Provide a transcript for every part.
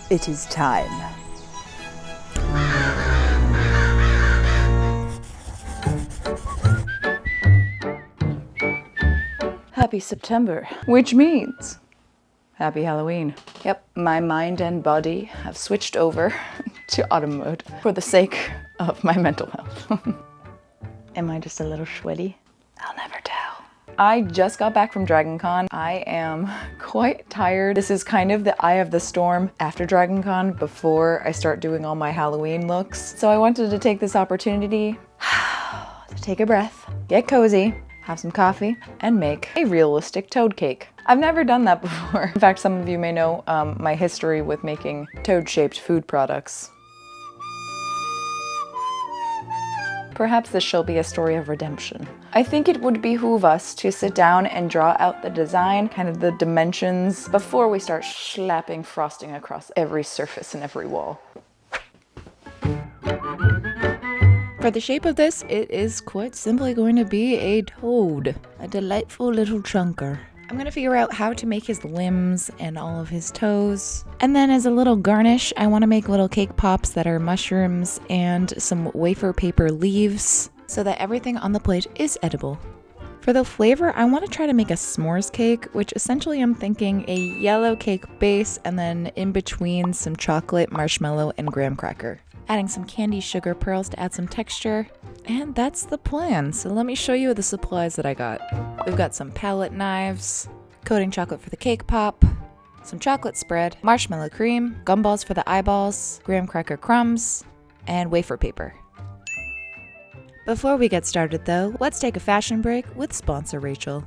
It is time. Happy September, which means happy Halloween. Yep, my mind and body have switched over to autumn mode for the sake of my mental health. Am I just a little sweaty? I'll never tell. I just got back from Dragon Con. I am quite tired. This is kind of the eye of the storm after Dragon Con before I start doing all my Halloween looks. So I wanted to take this opportunity to take a breath, get cozy, have some coffee, and make a realistic toad cake. I've never done that before. In fact, some of you may know my history with making toad-shaped food products. Perhaps this shall be a story of redemption. I think it would behoove us to sit down and draw out the design, kind of the dimensions, before we start slapping frosting across every surface and every wall. For the shape of this, it is quite simply going to be a toad, a delightful little chunker. I'm gonna figure out how to make his limbs and all of his toes. And then as a little garnish, I wanna make little cake pops that are mushrooms and some wafer paper leaves so that everything on the plate is edible. For the flavor, I wanna try to make a s'mores cake, which essentially I'm thinking a yellow cake base and then in between some chocolate, marshmallow, and graham cracker. Adding some candy sugar pearls to add some texture. And that's the plan. So let me show you the supplies that I got. We've got some palette knives, coating chocolate for the cake pop, some chocolate spread, marshmallow cream, gumballs for the eyeballs, graham cracker crumbs, and wafer paper. Before we get started though, let's take a fashion break with sponsor Rachel.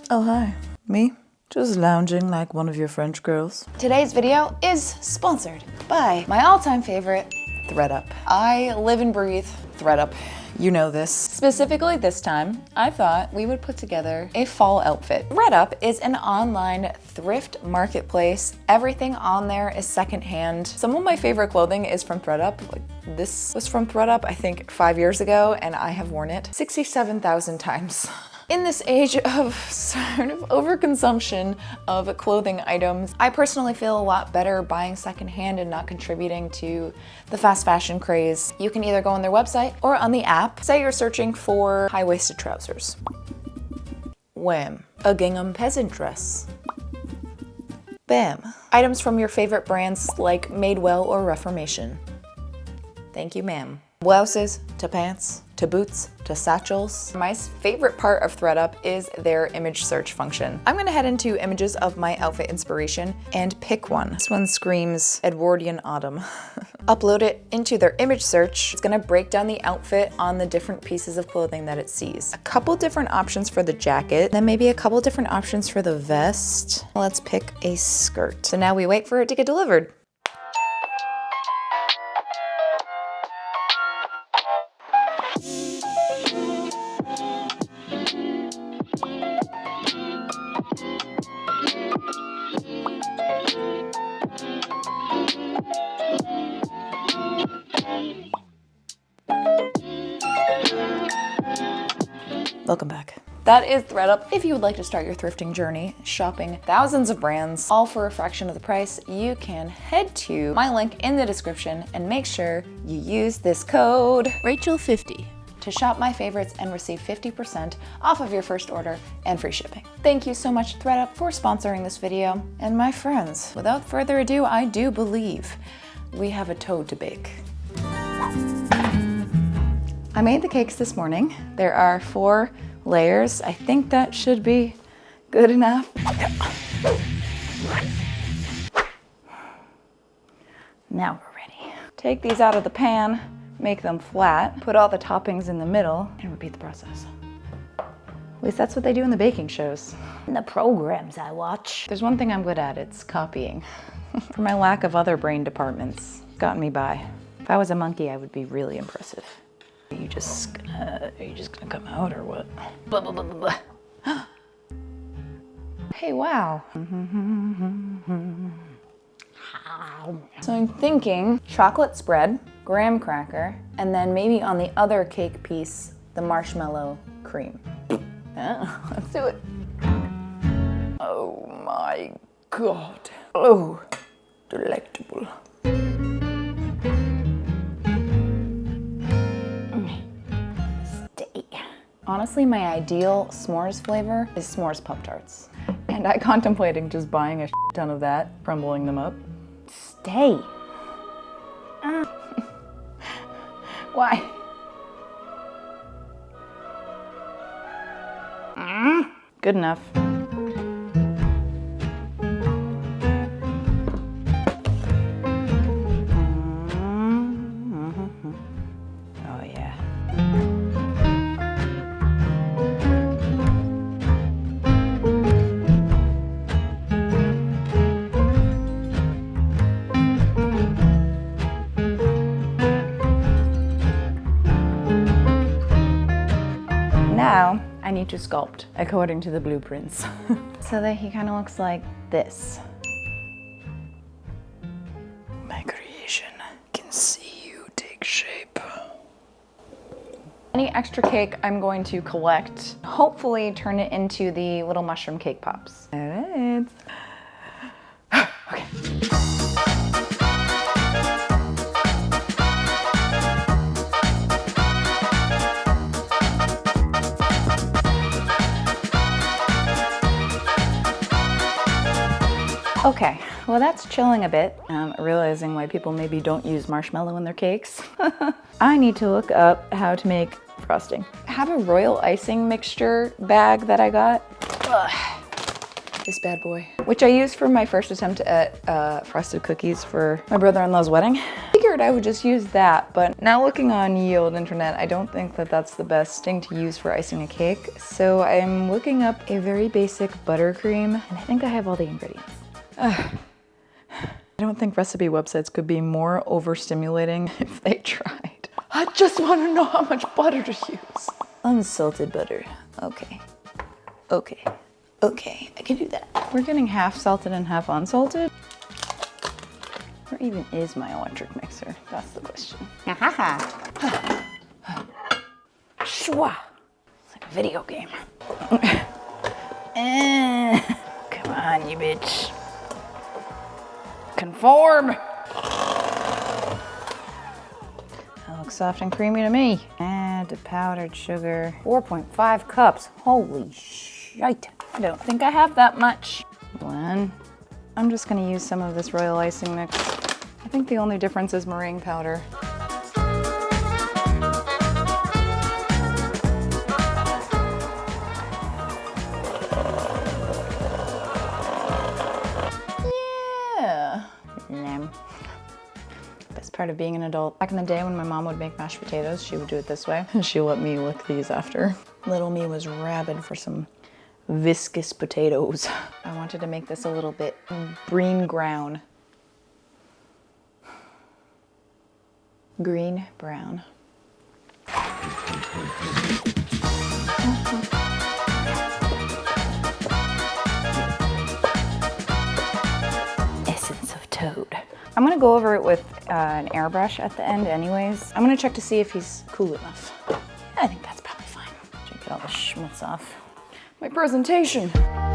Oh hi, me? Just lounging like one of your French girls. Today's video is sponsored by my all-time favorite, ThredUp. I live and breathe ThredUp. You know this. Specifically this time, I thought we would put together a fall outfit. ThredUp is an online thrift marketplace. Everything on there is secondhand. Some of my favorite clothing is from ThredUp. Like this was from ThredUp, I think 5 years ago, and I have worn it 67,000 times. In this age of sort of overconsumption of clothing items, I personally feel a lot better buying secondhand and not contributing to the fast fashion craze. You can either go on their website or on the app. Say you're searching for high-waisted trousers. Wham! A gingham peasant dress. Bam! Items from your favorite brands like Madewell or Reformation. Thank you, ma'am. Blouses to pants to boots to satchels. My favorite part of ThredUp is their image search function. I'm gonna head into images of my outfit inspiration and pick one. This one screams Edwardian autumn. Upload it into their image search. It's gonna break down the outfit on the different pieces of clothing that it sees. A couple different options for the jacket, then maybe a couple different options for the vest. Let's pick a skirt. So now we wait for it to get delivered. Welcome back. That is ThredUp. If you would like to start your thrifting journey, shopping thousands of brands, all for a fraction of the price, you can head to my link in the description and make sure you use this code Rachel50 to shop my favorites and receive 50% off of your first order and free shipping. Thank you so much, ThredUp, for sponsoring this video. And my friends, without further ado, I do believe we have a toad to bake. I made the cakes this morning. There are 4 layers. I think that should be good enough. Now we're ready. Take these out of the pan, make them flat, put all the toppings in the middle, and repeat the process. At least that's what they do in the baking shows. In the programs I watch. There's one thing I'm good at, it's copying. For my lack of other brain departments, it's gotten me by. If I was a monkey, I would be really impressive. Are you just gonna come out or what? Blah, blah, blah, blah, blah. Hey, wow. So I'm thinking chocolate spread, graham cracker, and then maybe on the other cake piece, the marshmallow cream. Yeah, let's do it. Oh my God. Oh, Delectable. Stay. Honestly, my ideal s'mores flavor is s'mores Pop-Tarts. And I contemplating just buying a ton of that, crumbling them up. Stay. Why? Good enough. Oh yeah. Now, I need to sculpt according to the blueprints so that he kind of looks like this. My creation can see you take shape. Any extra cake I'm going to collect, hopefully turn it into the little mushroom cake pops. All right. Okay. Okay, well that's chilling a bit. Realizing why people maybe don't use marshmallow in their cakes. I need to look up how to make frosting. I have a royal icing mixture bag that I got. Ugh. This bad boy. Which I used for my first attempt at frosted cookies for my brother-in-law's wedding. Figured I would just use that, but now looking on ye old internet, I don't think that that's the best thing to use for icing a cake. So I'm looking up a very basic buttercream, and I think I have all the ingredients. I don't think recipe websites could be more overstimulating if they tried. I just want to know how much butter to use. Unsalted butter. Okay. Okay. Okay, I can do that. We're getting half salted and half unsalted. Where even is my electric mixer? That's the question. Shwa. It's like a video game. Come on, you bitch. Conform. That looks soft and creamy to me. Add the powdered sugar. 4.5 cups. Holy shite. I don't think I have that much. Blend. I'm just gonna use some of this royal icing mix. I think the only difference is meringue powder. Best part of being an adult. Back in the day when my mom would make mashed potatoes, she would do it this way. She let me lick these after. Little me was rabid for some viscous potatoes. I wanted to make this a little bit green brown. Green brown. Essence of toad. I'm gonna go over it with an airbrush at the end anyways. I'm gonna check to see if he's cool enough. I think that's probably fine. Try to get all the schmutz off. My presentation. How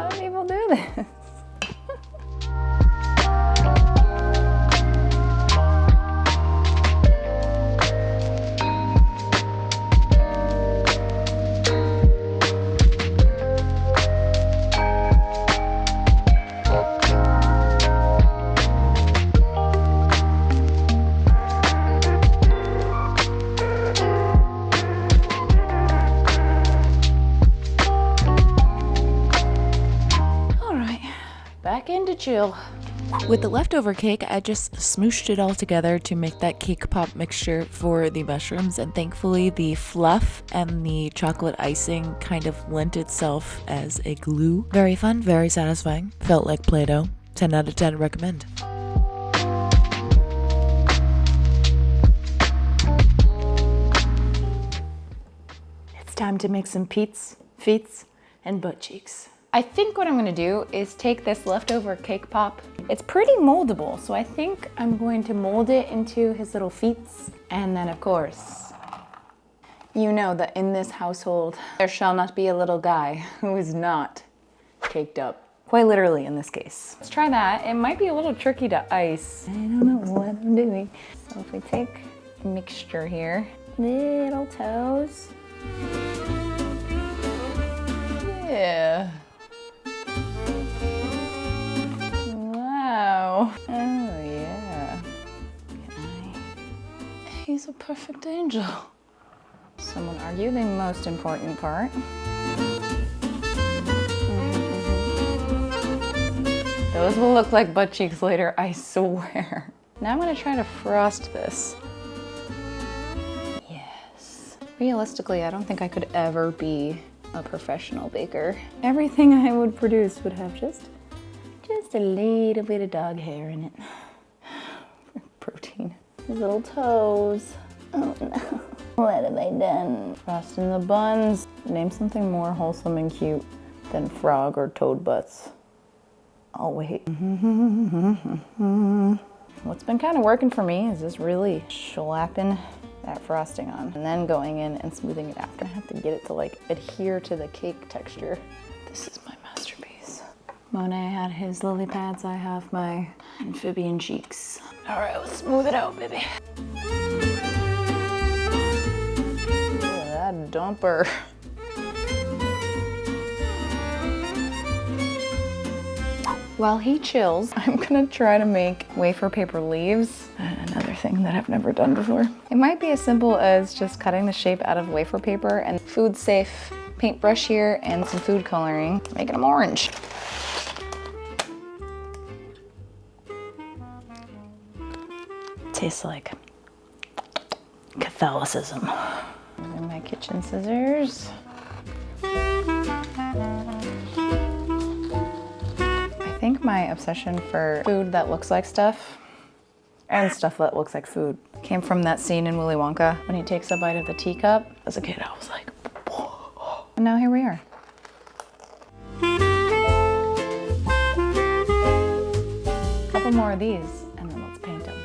do people do this? Back into chill. With the leftover cake, I just smooshed it all together to make that cake pop mixture for the mushrooms, and thankfully the fluff and the chocolate icing kind of lent itself as a glue. Very fun, very satisfying. Felt like Play-Doh. 10 out of 10 recommend. It's time to make some feets, and butt cheeks. I think what I'm gonna do is take this leftover cake pop. It's pretty moldable, so I think I'm going to mold it into his little feets. And then of course, you know that in this household, there shall not be a little guy who is not caked up. Quite literally in this case. Let's try that. It might be a little tricky to ice. I don't know what I'm doing. So if we take a mixture here, little toes. Yeah. Wow. Oh yeah. He's a perfect angel. Some would argue the most important part. Those will look like butt cheeks later, I swear. Now I'm gonna try to frost this. Yes. Realistically, I don't think I could ever be a professional baker. Everything I would produce would have just a little bit of dog hair in it. Protein. His little toes. Oh no. What have I done? Frosting the buns. Name something more wholesome and cute than frog or toad butts. Oh wait. What's been kind of working for me is just really slapping that frosting on and then going in and smoothing it out. I have to get it to like adhere to the cake texture. This is my masterpiece. Monet had his lily pads, I have my amphibian cheeks. All right, let's smooth it out, baby. That dumper. While he chills, I'm gonna try to make wafer paper leaves. Another thing that I've never done before. It might be as simple as just cutting the shape out of wafer paper and food safe paintbrush here and some food coloring, making them orange. Tastes like Catholicism. Using my kitchen scissors. I think my obsession for food that looks like stuff and stuff that looks like food came from that scene in Willy Wonka when he takes a bite of the teacup. As a kid, I was like, whoa. And now here we are. A couple more of these and then let's paint them.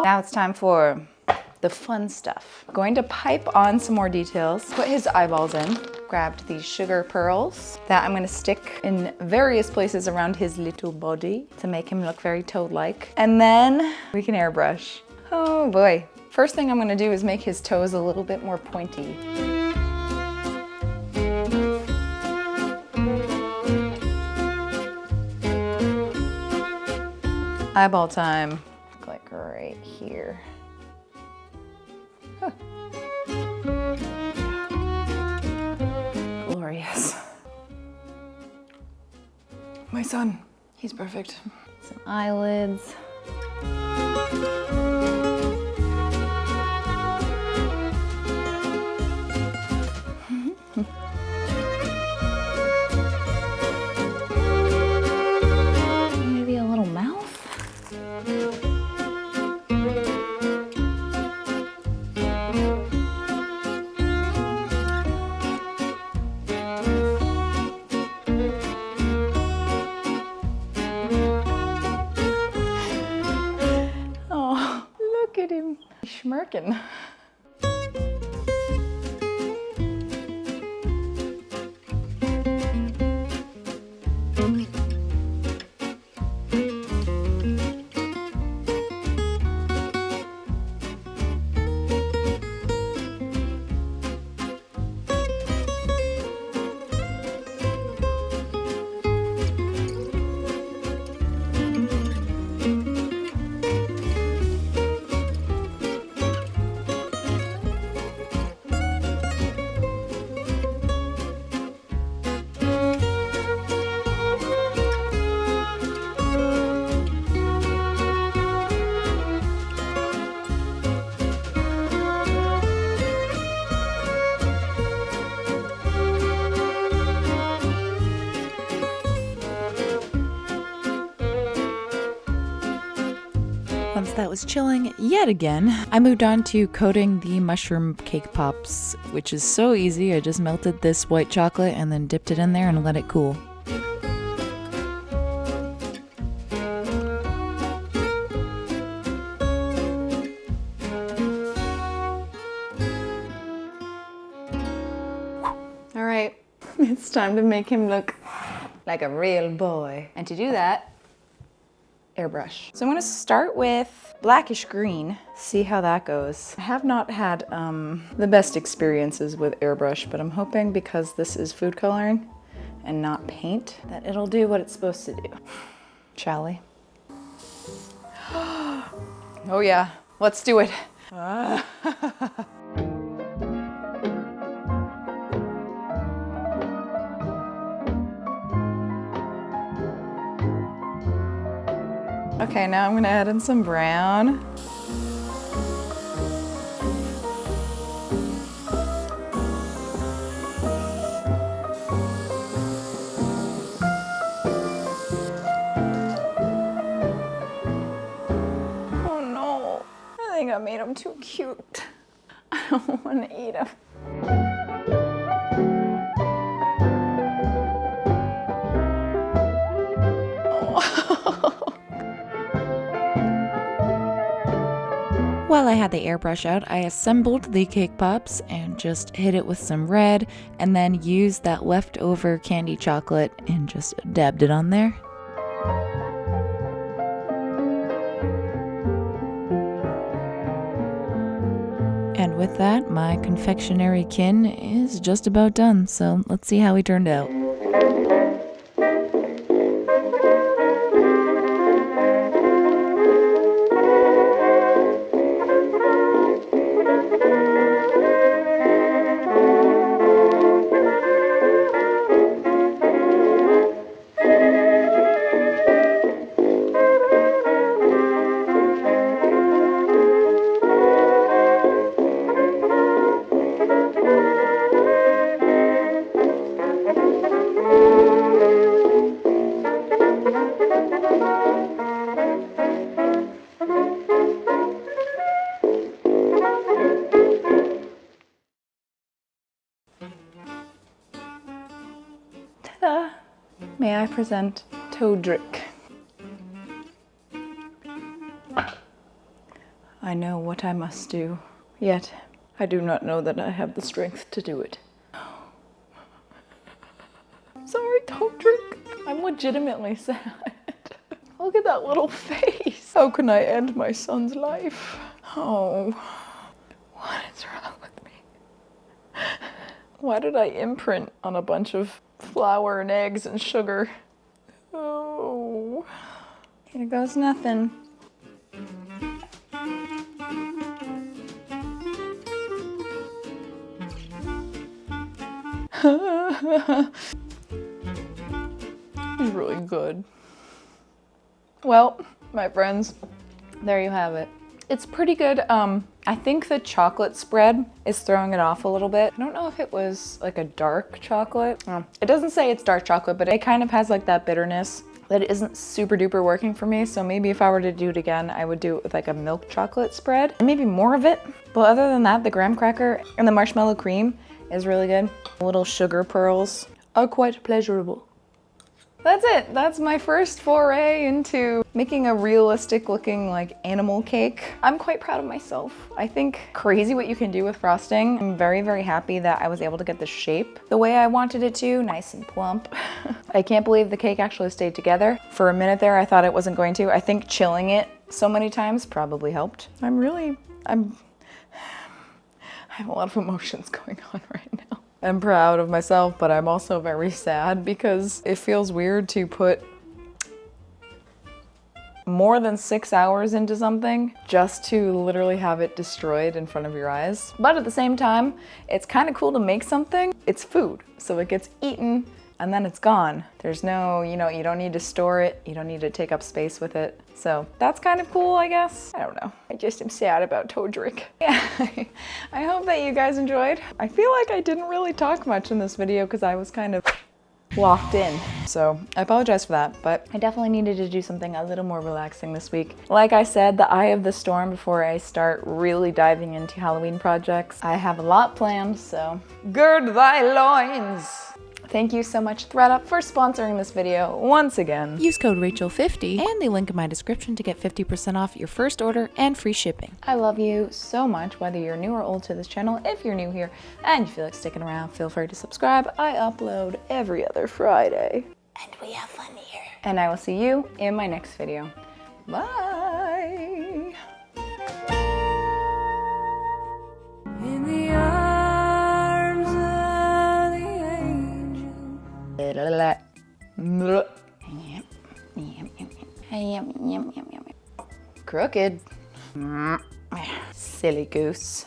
Now it's time for the fun stuff. Going to pipe on some more details, put his eyeballs in, grabbed these sugar pearls that I'm gonna stick in various places around his little body to make him look very toad-like. And then we can airbrush. Oh boy. First thing I'm gonna do is make his toes a little bit more pointy. Eyeball time. Like right here. Huh. Glorious. My son, he's perfect. Some eyelids. Maybe a little mouth. Look at him, schmirking. that was chilling yet again, I moved on to coating the mushroom cake pops, which is so easy. I just melted this white chocolate and then dipped it in there and let it cool. All right, it's time to make him look like a real boy. And to do that, airbrush. So I'm gonna start with blackish green, see how that goes. I have not had the best experiences with airbrush, but I'm hoping because this is food coloring and not paint, that it'll do what it's supposed to do. Shall we? Oh yeah, let's do it. Okay, now I'm gonna add in some brown. Oh no, I think I made him too cute. I don't wanna eat him. While I had the airbrush out, I assembled the cake pops and just hit it with some red and then used that leftover candy chocolate and just dabbed it on there. And with that, my confectionery kin is just about done, so let's see how he turned out. Ta-da! May I present Todrick. I know what I must do, yet I do not know that I have the strength to do it. Sorry, Todrick. I'm legitimately sad. Look at that little face. How can I end my son's life? Oh, what is wrong with me? Why did I imprint on a bunch of flour and eggs and sugar? Oh, here goes nothing. He's really good. Well, my friends, there you have it. It's pretty good. I think the chocolate spread is throwing it off a little bit. I don't know if it was like a dark chocolate. It doesn't say it's dark chocolate, but it kind of has like that bitterness that isn't super duper working for me. So maybe if I were to do it again, I would do it with like a milk chocolate spread and maybe more of it. But other than that, the graham cracker and the marshmallow cream is really good. Little sugar pearls are quite pleasurable. That's it. That's my first foray into making a realistic looking like animal cake. I'm quite proud of myself. I think crazy what you can do with frosting. I'm very, very happy that I was able to get the shape the way I wanted it to, nice and plump. I can't believe the cake actually stayed together. For a minute there, I thought it wasn't going to. I think chilling it so many times probably helped. I have a lot of emotions going on right now. I'm proud of myself, but I'm also very sad because it feels weird to put more than 6 hours into something just to literally have it destroyed in front of your eyes. But at the same time, it's kind of cool to make something. It's food, so it gets eaten and then it's gone. There's no, you don't need to store it. You don't need to take up space with it. So that's kind of cool, I guess. I don't know. I just am sad about Todrick. Yeah, I hope that you guys enjoyed. I feel like I didn't really talk much in this video because I was kind of locked in. So I apologize for that, but I definitely needed to do something a little more relaxing this week. Like I said, the eye of the storm before I start really diving into Halloween projects. I have a lot planned, so gird thy loins. Thank you so much, ThredUp, for sponsoring this video once again. Use code Rachel50 and the link in my description to get 50% off your first order and free shipping. I love you so much, whether you're new or old to this channel. If you're new here and you feel like sticking around, feel free to subscribe. I upload every other Friday. And we have fun here. And I will see you in my next video. Bye! In the arms of the angel. Crooked. Silly goose.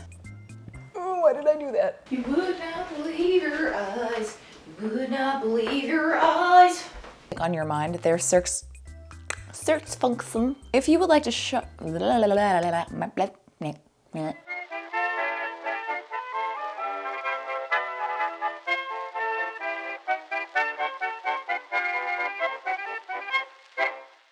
Oh, why did I do that? You would not believe your eyes. You would not believe your eyes. On your mind, there's search function. If you would like to show